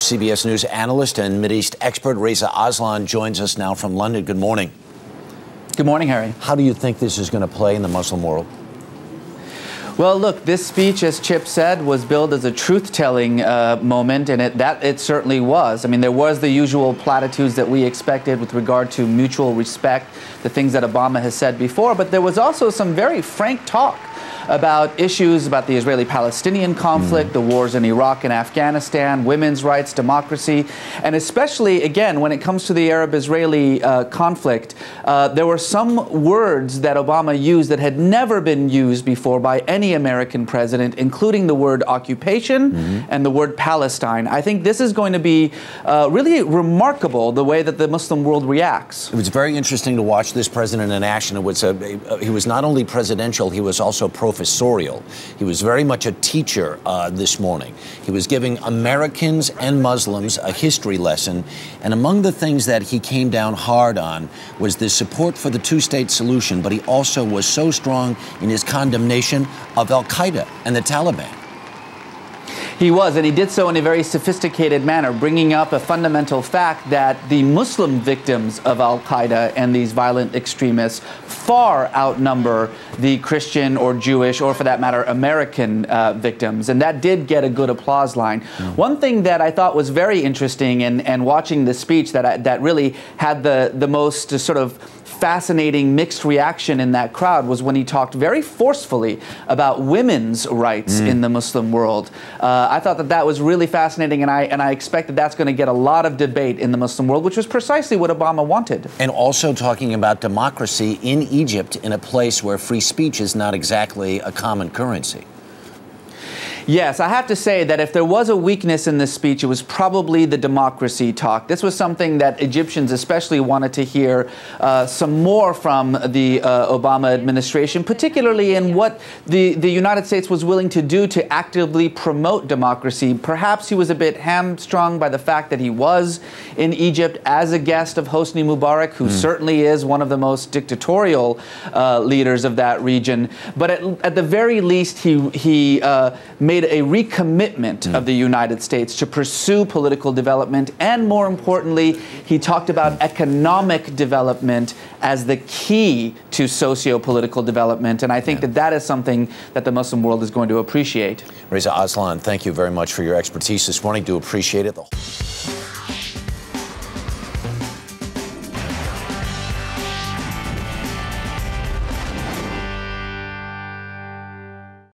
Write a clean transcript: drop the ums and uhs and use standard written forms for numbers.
CBS News analyst and Mideast expert Reza Aslan joins us now from London. Good morning. Good morning, Harry. How do you think this is going to play in the Muslim world? Well, look, this speech, as Chip said, was billed as a truth-telling moment, and it certainly was. I mean, there was the usual platitudes that we expected with regard to mutual respect, the things that Obama has said before, but there was also some very frank talk about issues about the Israeli-Palestinian conflict, the wars in Iraq and Afghanistan, women's rights, democracy, and especially, again, when it comes to the Arab-Israeli conflict, there were some words that Obama used that had never been used before by any American president, including the word occupation and the word Palestine. I think this is going to be really remarkable, the way that the Muslim world reacts. It was very interesting to watch this president in action. It was he was not only presidential, he was also professorial. He was very much a teacher this morning. He was giving Americans and Muslims a history lesson. And among the things that he came down hard on was the support for the two-state solution. But he also was so strong in his condemnation of al-Qaeda and the Taliban. He was, and he did so in a very sophisticated manner, bringing up a fundamental fact that the Muslim victims of al-Qaeda and these violent extremists far outnumber the Christian or Jewish, or for that matter, American victims. And that did get a good applause line. One thing that I thought was very interesting, and watching the speech that really had the most sort of fascinating mixed reaction in that crowd, was when he talked very forcefully about women's rights in the Muslim world. I thought that was really fascinating, and I expect that that's going to get a lot of debate in the Muslim world, which was precisely what Obama wanted. And also talking about democracy in Egypt, in a place where free speech is not exactly a common currency. Yes, I have to say that if there was a weakness in this speech, it was probably the democracy talk. This was something that Egyptians especially wanted to hear some more from the Obama administration, particularly in what the United States was willing to do to actively promote democracy. Perhaps he was a bit hamstrung by the fact that he was in Egypt as a guest of Hosni Mubarak, who certainly is one of the most dictatorial leaders of that region. But at the very least, he made a recommitment of the United States to pursue political development, and more importantly, he talked about economic development as the key to socio-political development, and I think that is something that the Muslim world is going to appreciate. Reza Aslan, thank you very much for your expertise this morning. Do appreciate it.